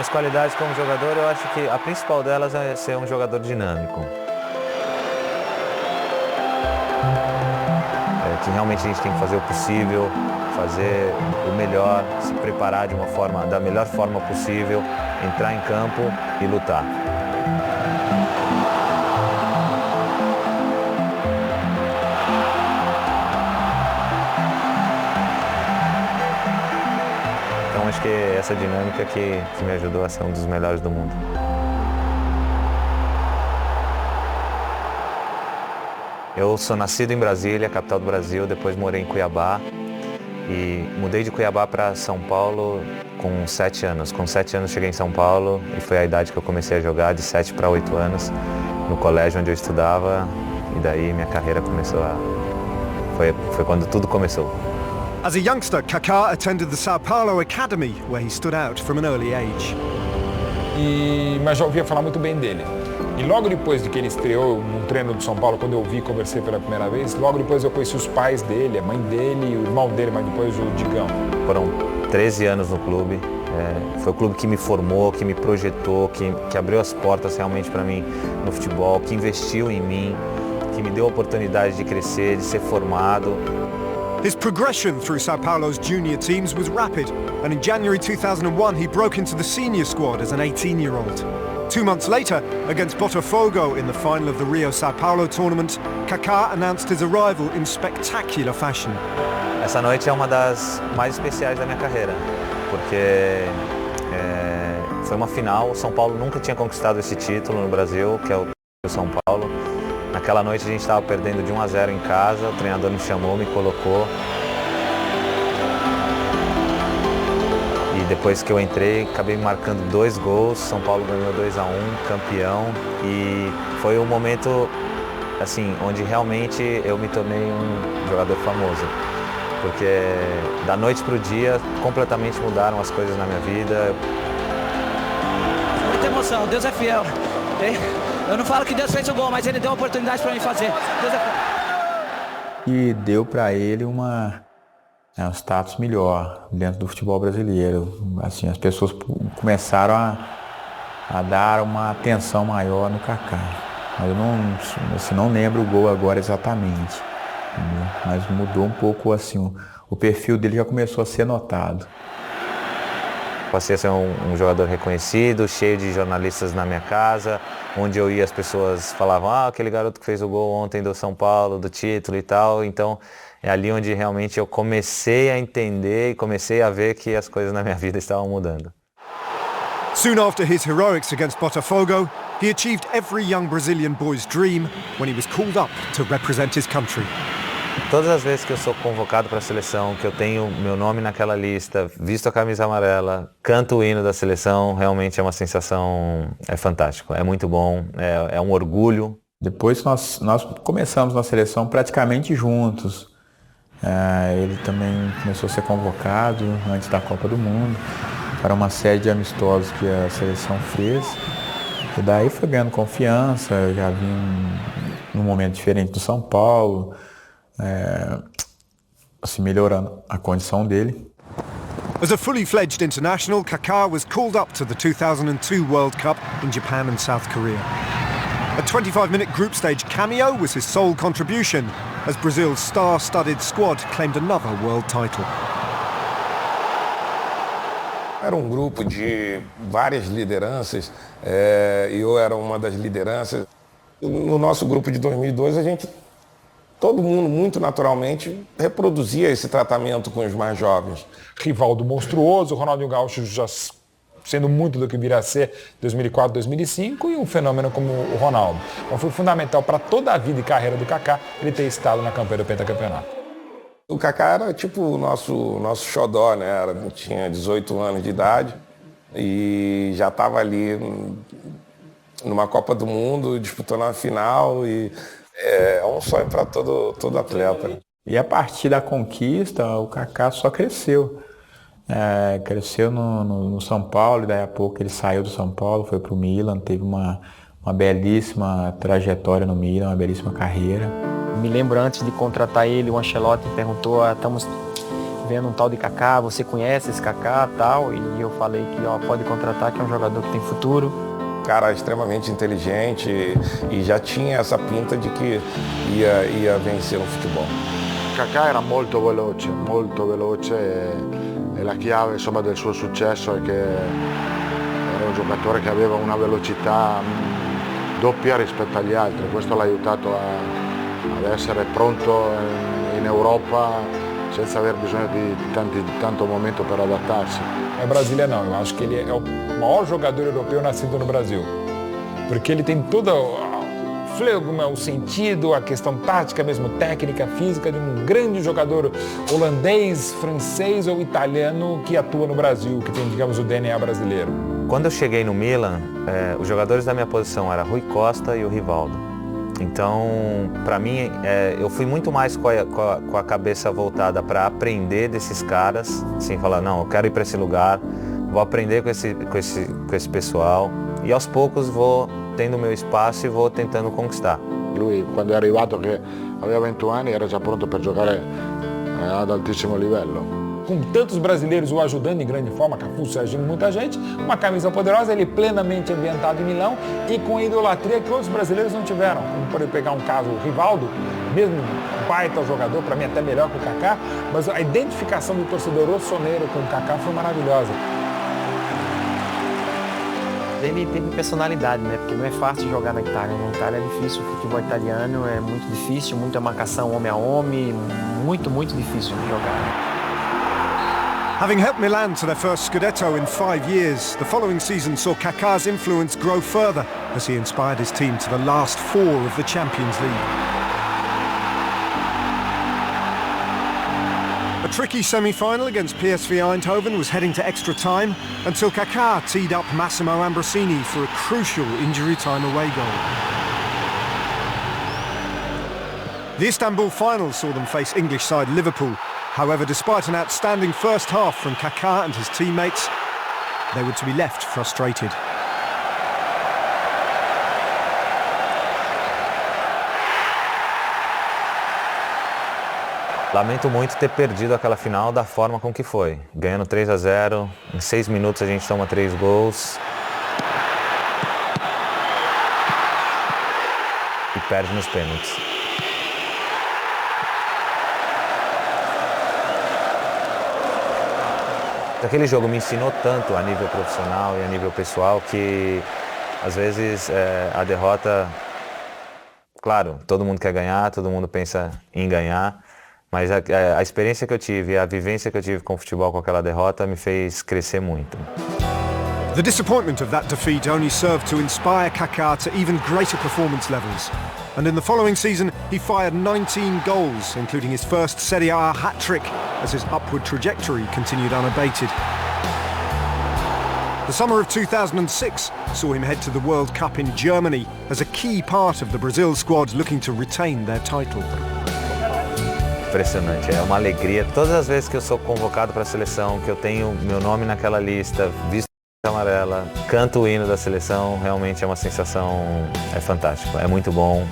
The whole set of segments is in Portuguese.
minhas qualidades como jogador, eu acho que a principal delas é ser um jogador dinâmico. Que realmente a gente tem que fazer o possível, fazer o melhor, se preparar da melhor forma possível, entrar em campo e lutar. Então acho que é essa dinâmica que me ajudou a ser um dos melhores do mundo. Eu sou nascido em Brasília, capital do Brasil, depois morei em Cuiabá e mudei de Cuiabá para São Paulo com 7 anos. Com 7 anos cheguei em São Paulo e foi a idade que eu comecei a jogar, de 7 para 8 anos, no colégio onde eu estudava, e daí minha carreira começou foi quando tudo começou. As a youngster, Kaká attended the Sao Paulo Academy, where he stood out from an early age. Mas já ouvia falar muito bem dele. E logo depois de que ele estreou num treino do São Paulo, quando eu vi e conversei pela primeira vez, logo depois eu conheci os pais dele, a mãe dele e o irmão dele, mas depois o Digão. Foram 13 anos no clube, foi o clube que me formou, que me projetou, que abriu as portas realmente para mim no futebol, que investiu em mim, que me deu a oportunidade de crescer, de ser formado. His progression through Sao Paulo's junior teams was rapid, and in January 2001 he broke into the senior squad as an 18-year-old. 2 months later, against Botafogo in the final of the Rio Sao Paulo tournament, Kaká announced his arrival in spectacular fashion. Essa noite é uma das mais especiais da minha carreira, porque foi uma final. O São Paulo nunca tinha conquistado esse título no Brasil, que é o São Paulo. Naquela noite a gente estava perdendo de 1-0 em casa, o treinador me chamou, me colocou. E depois que eu entrei, acabei marcando 2 gols, São Paulo ganhou 2-1, campeão. E foi um momento assim, onde realmente eu me tornei um jogador famoso. Porque da noite para o dia, completamente mudaram as coisas na minha vida. Muita emoção, Deus é fiel. Eu não falo que Deus fez o gol, mas Ele deu uma oportunidade para mim fazer. Deus é fiel. E deu para ele um status melhor dentro do futebol brasileiro. Assim, as pessoas começaram a dar uma atenção maior no Kaká. Mas eu não lembro o gol agora exatamente. Entendeu? Mas mudou um pouco assim, o perfil dele já começou a ser notado. Passei a ser um jogador reconhecido, cheio de jornalistas na minha casa, onde eu ia as pessoas falavam, aquele garoto que fez o gol ontem do São Paulo, do título e tal. Então é ali onde realmente eu comecei a entender e comecei a ver que as coisas na minha vida estavam mudando. Soon after his heroics against Botafogo, he achieved every young Brazilian boy's dream when he was called up to represent his country. Todas as vezes que eu sou convocado para a seleção, que eu tenho meu nome naquela lista, visto a camisa amarela, canto o hino da seleção, realmente é uma sensação, é fantástico, é muito bom, é um orgulho. Depois nós começamos na seleção praticamente juntos. Ele também começou a ser convocado antes da Copa do Mundo para uma série de amistosos que a seleção fez. E daí foi ganhando confiança, eu já vim num momento diferente do São Paulo. Assim, melhorando a condição dele. As a fully fledged international, Kaká was called up to the 2002 World Cup in Japan and South Korea. A 25-minute group stage cameo was his sole contribution as Brazil's star-studded squad claimed another world title. Era um grupo de várias lideranças e eu era uma das lideranças. No nosso grupo de 2002, todo mundo, muito naturalmente, reproduzia esse tratamento com os mais jovens. Rivaldo monstruoso, Ronaldinho Gaúcho já sendo muito do que viria a ser 2004, 2005 e um fenômeno como o Ronaldo. Então foi fundamental para toda a vida e carreira do Kaká ele ter estado na campanha do pentacampeonato. O Kaká era tipo o nosso xodó, né? Tinha 18 anos de idade e já estava ali numa Copa do Mundo, disputando a final e é um sonho para todo atleta. E a partir da conquista, o Kaká só cresceu. Cresceu no São Paulo, e daí a pouco ele saiu do São Paulo, foi para o Milan, teve uma belíssima trajetória no Milan, uma belíssima carreira. Me lembro antes de contratar ele, o Ancelotti perguntou, estamos vendo um tal de Kaká, você conhece esse Kaká e tal, e eu falei que pode contratar, que é um jogador que tem futuro. Cara extremamente inteligente e já tinha essa pinta de que ia vencer no futebol. Kaká era molto veloce e la chiave insomma, del suo successo è che era un giocatore che aveva una velocità doppia rispetto agli altri, questo l'ha aiutato ad essere pronto in Europa senza aver bisogno di tanto momento per adattarsi. Não é Brasília não, eu acho que ele é o maior jogador europeu nascido no Brasil. Porque ele tem todo o flegma, o sentido, a questão tática, mesmo técnica, física de um grande jogador holandês, francês ou italiano que atua no Brasil, que tem, digamos, o DNA brasileiro. Quando eu cheguei no Milan, os jogadores da minha posição eram Rui Costa e o Rivaldo. Então, para mim, eu fui muito mais com a cabeça voltada para aprender desses caras, sem falar, não, eu quero ir para esse lugar, vou aprender com esse pessoal e aos poucos vou tendo meu espaço e vou tentando conquistar. Lui, quando è arrivato che aveva 20 anni, era già pronto per giocare ad altissimo livello. Com tantos brasileiros o ajudando em grande forma, Cafu, Serginho, muita gente, uma camisa poderosa, ele plenamente ambientado em Milão e com a idolatria que outros brasileiros não tiveram. Como por pegar um caso, o Rivaldo, mesmo baita jogador, para mim até melhor que o Kaká, mas a identificação do torcedor rossoneiro com o Kaká foi maravilhosa. Ele teve personalidade, né? Porque não é fácil jogar na Itália. Na Itália é difícil, o futebol italiano é muito difícil, muita marcação homem a homem, muito difícil de jogar. Having helped Milan to their first Scudetto in 5 years, the following season saw Kaká's influence grow further as he inspired his team to the last 4 of the Champions League. A tricky semi-final against PSV Eindhoven was heading to extra time until Kaká teed up Massimo Ambrosini for a crucial injury-time away goal. The Istanbul final saw them face English side Liverpool. However, despite an outstanding first half from Kaká and his teammates, they were to be left frustrated. Lamento muito ter perdido aquela final da forma com que foi. Ganhando 3-0, em 6 minutos a gente toma 3 gols. E perde nos pênaltis. Aquele jogo me ensinou tanto a nível profissional e a nível pessoal que às vezes a derrota, claro, todo mundo quer ganhar, todo mundo pensa em ganhar, mas a experiência que eu tive, a vivência que eu tive com o futebol com aquela derrota me fez crescer muito. The disappointment of that defeat only served to inspire Kaká to even greater performance levels. And in the following season, he fired 19 goals, including his first Serie A hat-trick, as his upward trajectory continued unabated. The summer of 2006 saw him head to the World Cup in Germany as a key part of the Brazil squad looking to retain their title. Impressionante, é uma alegria. Todas as vezes que eu sou convocado para a seleção, que eu tenho meu nome naquela lista, visto amarela, canto o hino da seleção, realmente é uma sensação, é fantástico, é muito bom,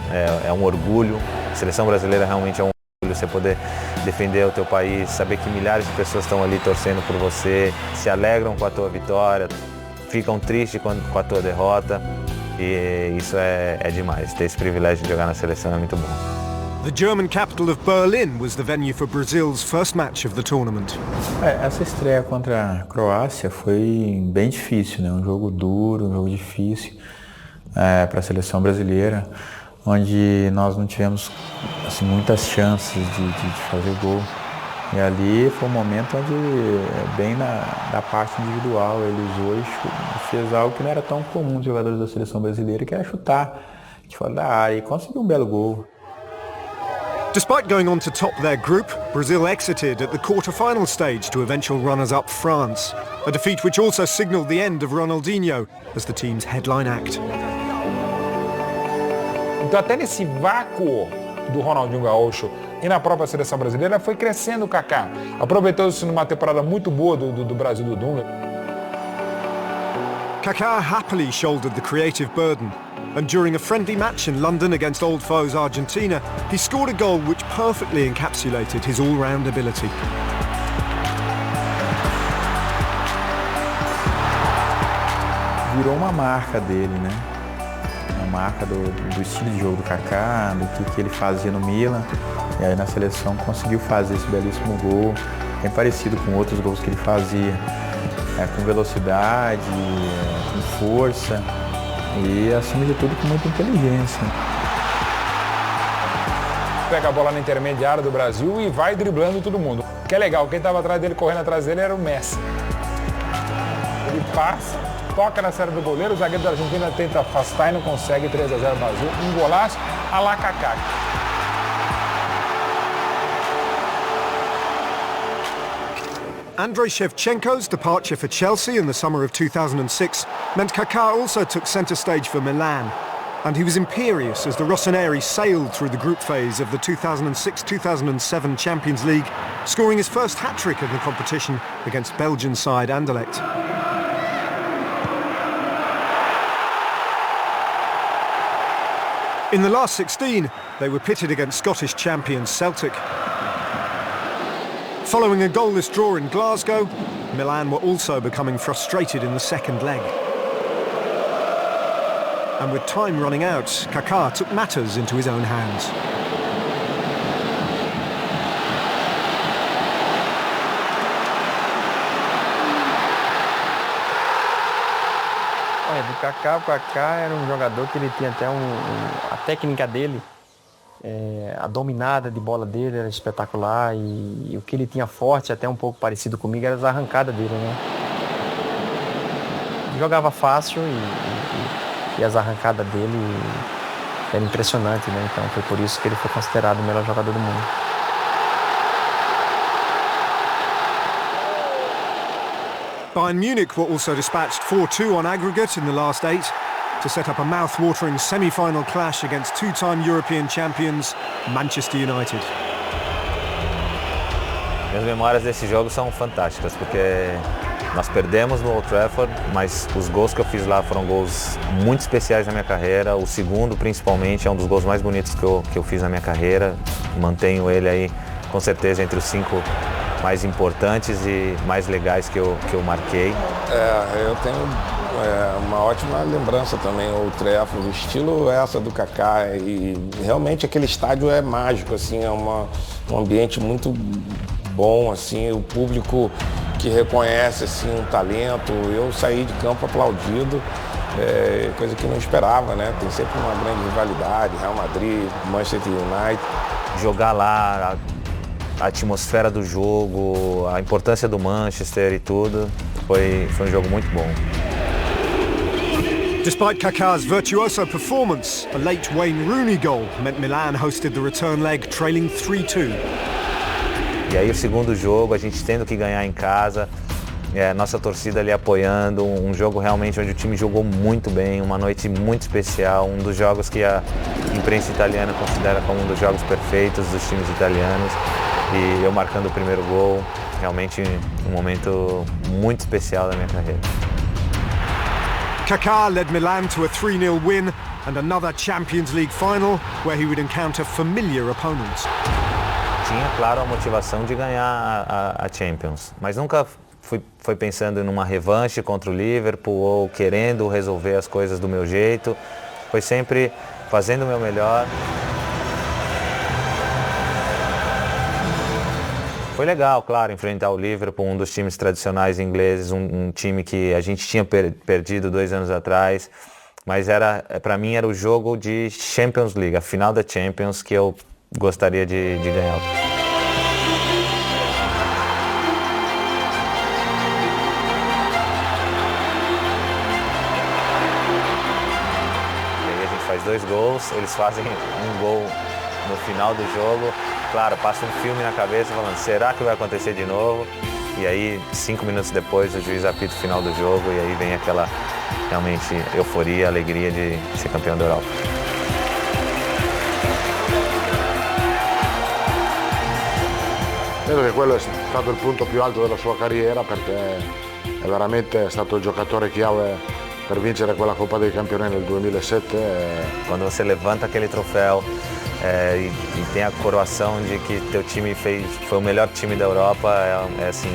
é um orgulho. A seleção brasileira realmente é um orgulho, você poder defender o teu país, saber que milhares de pessoas estão ali torcendo por você, se alegram com a tua vitória, ficam tristes com a tua derrota, e isso é demais. Ter esse privilégio de jogar na seleção é muito bom. The German capital of Berlin was the venue for Brazil's first match of the tournament. Essa estreia contra a Croácia foi bem difícil, né? Um jogo duro, um jogo difícil para a seleção brasileira, onde nós não tivemos assim, muitas chances de fazer gol. E ali foi um momento onde, bem da parte individual, ele usou e fez algo que não era tão comum dos jogadores da seleção brasileira, que era chutar de fora da área e conseguiu um belo gol. Despite going on to top their group, Brazil exited at the quarter-final stage to eventual runners-up France, a defeat which also signalled the end of Ronaldinho as the team's headline act. Então até nesse vácuo do Ronaldinho Gaúcho e na própria seleção brasileira foi crescendo o Kaká. Aproveitou-se numa temporada muito boa do Brasil do Dunga. Kaká happily shouldered the creative burden. And during a friendly match in London against old foes Argentina, he scored a goal which perfectly encapsulated his all-round ability. virou uma marca dele, né? Uma marca do estilo de jogo do Kaká, do que ele fazia no Milan. E aí na seleção conseguiu fazer esse belíssimo gol, bem parecido com outros gols que ele fazia, com velocidade, com força e, acima de tudo, com muita inteligência. Pega a bola na intermediária do Brasil e vai driblando todo mundo. O que é legal, quem estava atrás dele, correndo atrás dele, era o Messi. Ele passa, toca na série do goleiro, o zagueiro da Argentina tenta afastar e não consegue, 3-0 Brasil. Um golaço a la Kaká. Andrei Shevchenko's departure for Chelsea in the summer of 2006 meant Kaká also took centre stage for Milan. And he was imperious as the Rossoneri sailed through the group phase of the 2006-2007 Champions League, scoring his first hat-trick in the competition against Belgian side Anderlecht. In the last 16, they were pitted against Scottish champions Celtic. Following a goalless draw in Glasgow, Milan were also becoming frustrated in the second leg. And with time running out, Kaká took matters into his own hands. Olha, o Kaká era um jogador que ele tinha até a técnica dele, a dominada de bola dele era espetacular e o que ele tinha forte, até um pouco parecido comigo, era as arrancadas dele, né? Jogava fácil e as arrancadas dele eram impressionantes, né? Então foi por isso que ele foi considerado o melhor jogador do mundo. Bayern Munich were also dispatched 4-2 on aggregate in the last 8 to set up a mouth-watering semi-final clash against two-time European champions Manchester United. Minhas memórias desse jogo são fantásticas, porque nós perdemos no Old Trafford, mas os gols que eu fiz lá foram gols muito especiais na minha carreira. O segundo, principalmente, é um dos gols mais bonitos que eu fiz na minha carreira. Mantenho ele aí, com certeza, entre os 5 mais importantes e mais legais que eu marquei. Eu tenho uma ótima lembrança também, o Trafford, o estilo essa do Kaká, e realmente aquele estádio é mágico, assim, é um ambiente muito bom, assim, o público que reconhece assim um talento. Eu saí de campo aplaudido, coisa que não esperava, né? Tem sempre uma grande rivalidade, Real Madrid, Manchester United. Jogar lá, a atmosfera do jogo, a importância do Manchester e tudo, foi um jogo muito bom. Despite Kaká's virtuoso performance, a late Wayne Rooney goal meant Milan hosted the return leg trailing 3-2. E aí o segundo jogo, a gente tendo que ganhar em casa, nossa torcida ali apoiando, um jogo realmente onde o time jogou muito bem, uma noite muito especial, um dos jogos que a imprensa italiana considera como um dos jogos perfeitos dos times italianos. E eu marcando o primeiro gol, realmente um momento muito especial da minha carreira. Kaká led Milan to a 3-0 win and another Champions League final where he would encounter familiar opponents. Tinha, claro, a motivação de ganhar a Champions, mas nunca foi pensando numa revanche contra o Liverpool ou querendo resolver as coisas do meu jeito. Foi sempre fazendo o meu melhor. Foi legal, claro, enfrentar o Liverpool, um dos times tradicionais ingleses, um time que a gente tinha perdido 2 anos atrás, mas para mim era o jogo de Champions League, a final da Champions, que eu gostaria de ganhar. E aí a gente faz 2 gols, eles fazem um gol no final do jogo. Claro, passa um filme na cabeça falando, será que vai acontecer de novo? E aí, 5 minutos depois, o juiz apita o final do jogo e aí vem aquela, realmente, euforia, alegria de ser campeão da Europa. Credo che quello è stato il punto più alto della sua carriera, perché è veramente stato il giocatore chiave per vincere quella Coppa dei Campioni nel 2007. Quando você levanta aquele troféu e tem a coroação de que teu time foi o melhor time da Europa, assim,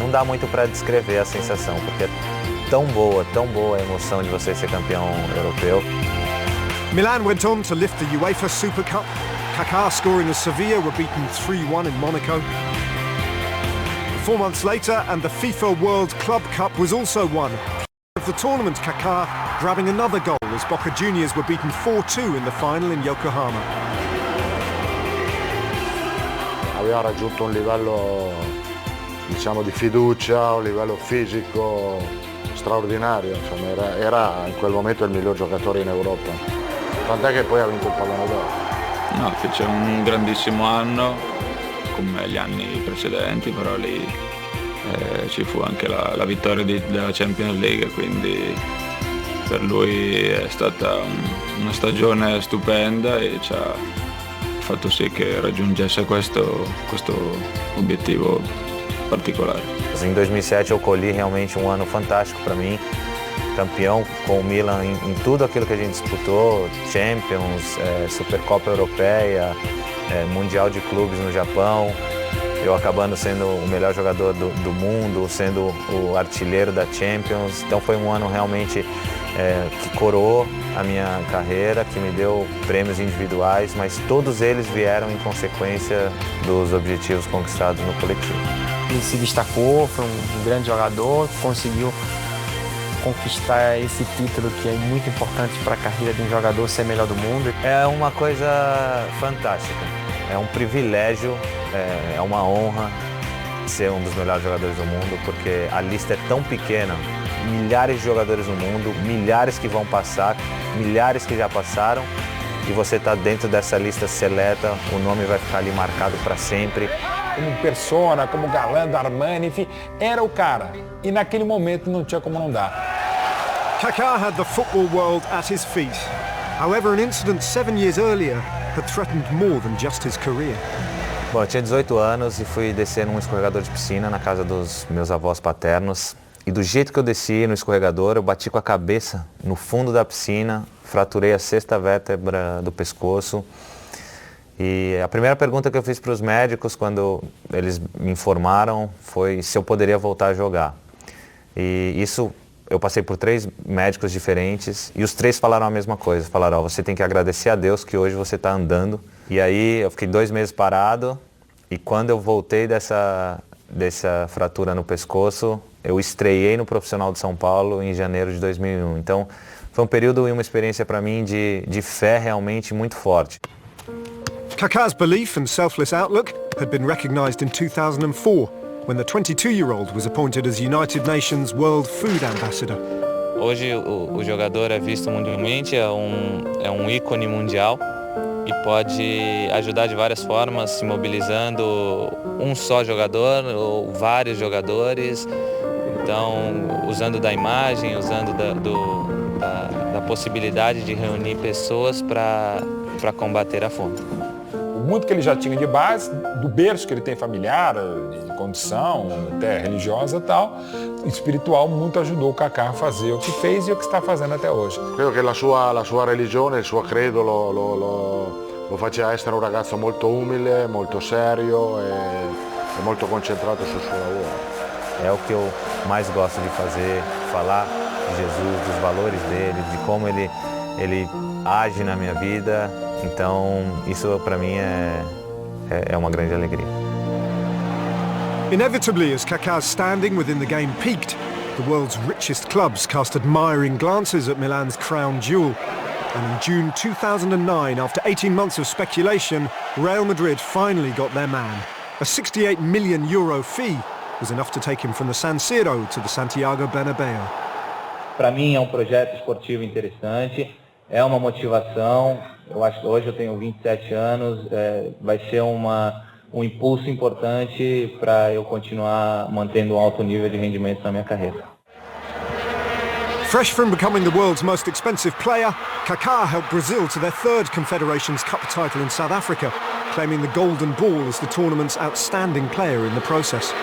não dá muito para descrever a sensação, porque tão boa a emoção de você ser campeão europeu. Milan went on to lift the UEFA Super Cup, Kaká scoring as Sevilla were beaten 3-1 in Monaco. 4 months later, and the FIFA World Club Cup was also won. Of the tournament, Kaká grabbing another goal as Boca Juniors were beaten 4-2 in the final in Yokohama. Aveva raggiunto un livello, diciamo, di fiducia, un livello fisico straordinario, insomma, era in quel momento il miglior giocatore in Europa, tant'è che poi ha vinto il pallone d'oro. No, fece un grandissimo anno come gli anni precedenti, però lì ci fu anche la vittoria della Champions League, quindi per lui è stata una stagione stupenda e ci ha fatto sì che raggiungesse questo obiettivo particolare. Em 2007 eu colhi realmente um ano fantástico para mim, campeão com o Milan em tudo aquilo que a gente disputou, Champions, Supercopa Europeia, Mundial de Clubes no Japão, eu acabando sendo o melhor jogador do mundo, sendo o artilheiro da Champions, então foi um ano realmente que coroou a minha carreira, que me deu prêmios individuais, mas todos eles vieram em consequência dos objetivos conquistados no coletivo. Ele se destacou, foi um grande jogador, conseguiu conquistar esse título que é muito importante para a carreira de um jogador, ser melhor do mundo. É uma coisa fantástica, é um privilégio, é uma honra ser um dos melhores jogadores do mundo, porque a lista é tão pequena, milhares de jogadores no mundo, milhares que vão passar, milhares que já passaram, e você está dentro dessa lista seleta, o nome vai ficar ali marcado para sempre. Como persona, como galã da Armani, enfim, era o cara. E naquele momento não tinha como não dar. Kaká had the football world at his feet. However, an incident 7 years earlier had threatened more than just his career. Bom, eu tinha 18 anos e fui descer num escorregador de piscina na casa dos meus avós paternos. E do jeito que eu desci no escorregador, eu bati com a cabeça no fundo da piscina, fraturei a 6ª vértebra do pescoço. E a primeira pergunta que eu fiz para os médicos quando eles me informaram foi se eu poderia voltar a jogar. E isso, eu passei por 3 médicos diferentes e os 3 falaram a mesma coisa. Falaram, você tem que agradecer a Deus que hoje você está andando. E aí eu fiquei 2 meses parado e quando eu voltei dessa fratura no pescoço, eu estreiei no Profissional de São Paulo em janeiro de 2001. Então foi um período e uma experiência para mim de fé realmente muito forte. Kaká's belief and selfless outlook had been recognized in 2004 when the 22-year-old was appointed as United Nations World Food Ambassador. Hoje o jogador é visto mundialmente, é um ícone mundial e pode ajudar de várias formas, se mobilizando um só jogador ou vários jogadores, então usando da imagem, usando da possibilidade de reunir pessoas para combater a fome. Muito que ele já tinha de base, do berço que ele tem familiar, de condição, até religiosa e tal, espiritual, muito ajudou o Kaká a fazer o que fez e o que está fazendo até hoje. Credo che la sua religione, il suo credo lo faceva essere un ragazzo molto umile, molto serio e molto concentrato sul suo lavoro. É o que eu mais gosto de fazer, falar de Jesus, dos valores dele, de como ele age na minha vida. Então, isso para mim é uma grande alegria. Inevitably, as Kaká's standing within the game peaked, the world's richest clubs cast admiring glances at Milan's crown jewel. And in June 2009, after 18 months of speculation, Real Madrid finally got their man. A €68 million fee was enough to take him from the San Siro to the Santiago Bernabéu. Para mim é um projeto esportivo interessante, é uma motivação. Eu acho que hoje eu tenho 27 anos, vai ser um impulso importante para eu continuar mantendo um alto nível de rendimento na minha carreira. Fresh from becoming the world's most expensive player, Kaká helped Brazil to their 3rd Confederations Cup title in South Africa, claiming the Golden Ball as the tournament's outstanding player in the process.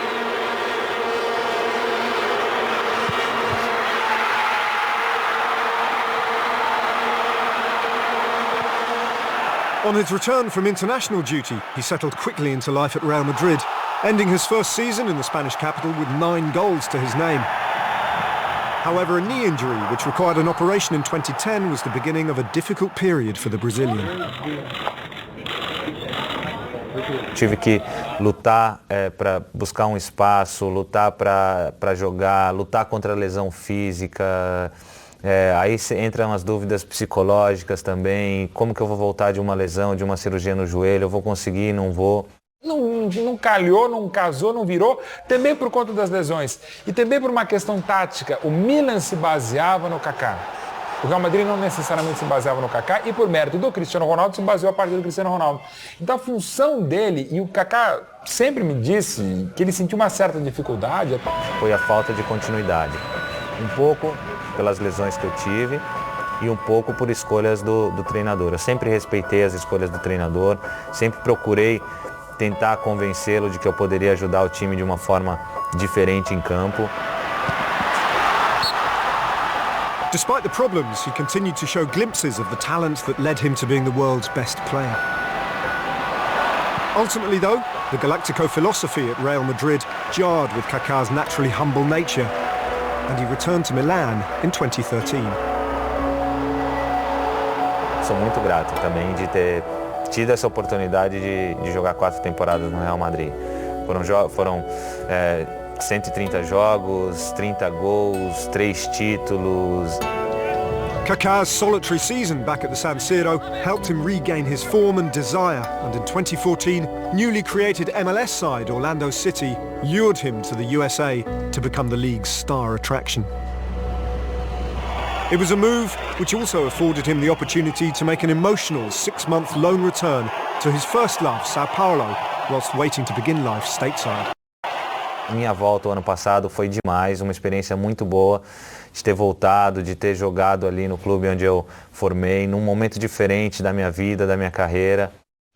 On his return from international duty, he settled quickly into life at Real Madrid, ending his first season in the Spanish capital with 9 goals to his name. However, a knee injury, which required an operation in 2010, was the beginning of a difficult period for the Brazilian. Tive que lutar para buscar um espaço, lutar para jogar, lutar contra a lesão física. Aí entram as dúvidas psicológicas também, como que eu vou voltar de uma lesão, de uma cirurgia no joelho, eu vou conseguir, não vou. Não calhou, não casou, não virou, também por conta das lesões e também por uma questão tática. O Milan se baseava no Kaká. O Real Madrid não necessariamente se baseava no Kaká e por mérito do Cristiano Ronaldo se baseou a partir do Cristiano Ronaldo. Então a função dele, e o Kaká sempre me disse que ele sentiu uma certa dificuldade. Foi a falta de continuidade. Um pouco pelas lesões que eu tive e um pouco por escolhas do treinador. Eu sempre respeitei as escolhas do treinador, sempre procurei tentar convencê-lo de que eu poderia ajudar o time de uma forma diferente em campo. Despite the problems, he continued to show glimpses of the talent that led him to being the world's best player. Ultimately though, the Galactico philosophy at Real Madrid jarred with Kaká's naturally humble nature, and he returned to Milan in 2013. Sou muito grato também de ter tido essa oportunidade de jogar 4 temporadas no Real Madrid. Foram 130 jogos, 30 gols, 3 títulos. Kaká's solitary season back at the San Siro helped him regain his form and desire, and in 2014, newly created MLS side Orlando City lured him to the USA to become the league's star attraction. It was a move which also afforded him the opportunity to make an emotional 6-month loan return to his first love, Sao Paulo, whilst waiting to begin life stateside. Minha volta o ano passado foi demais, uma experiência muito boa de ter voltado, de ter jogado ali no clube onde eu formei, num momento diferente da minha vida, da minha carreira.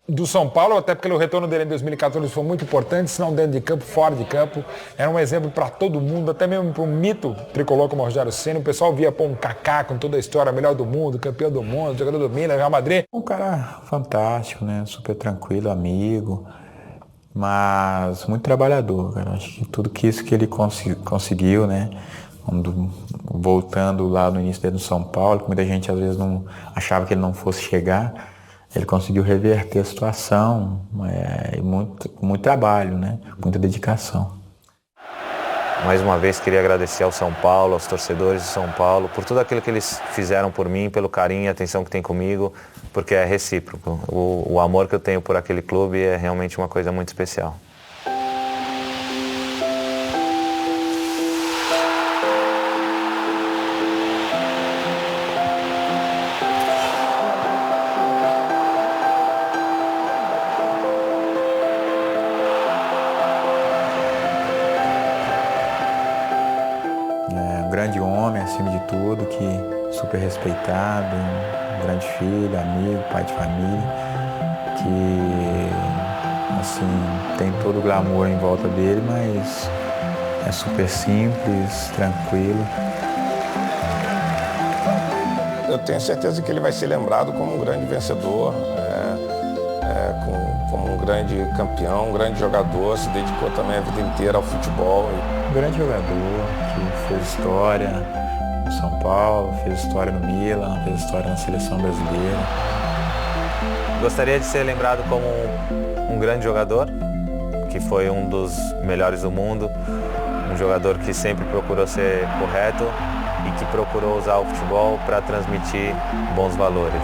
Do São Paulo, até porque o retorno dele em 2014 foi muito importante, se não dentro de campo, fora de campo. Era um exemplo para todo mundo, até mesmo para um mito tricolor como o Rogério Ceni. O pessoal via um Kaká com toda a história, melhor do mundo, campeão do mundo, jogador do Milan, Real Madrid. Um cara fantástico, né? Super tranquilo, amigo, mas muito trabalhador, cara. Acho que tudo que isso que ele conseguiu, né? Voltando lá no início dele no São Paulo, que muita gente às vezes não achava que ele não fosse chegar. Ele conseguiu reverter a situação, com muito trabalho, né? Muita dedicação. Mais uma vez queria agradecer ao São Paulo, aos torcedores de São Paulo, por tudo aquilo que eles fizeram por mim, pelo carinho e atenção que tem comigo, porque é recíproco. O amor que eu tenho por aquele clube é realmente uma coisa muito especial. Grande homem, acima de tudo, que super respeitado, um grande filho, amigo, pai de família, que assim, tem todo o glamour em volta dele, mas é super simples, tranquilo. Eu tenho certeza que ele vai ser lembrado como um grande vencedor, como um grande campeão, um grande jogador, se dedicou também a vida inteira ao futebol. Um grande jogador que fez história no São Paulo, fez história no Milan, fez história na seleção brasileira. Gostaria de ser lembrado como um grande jogador, que foi um dos melhores do mundo, um jogador que sempre procurou ser correto e que procurou usar o futebol para transmitir bons valores.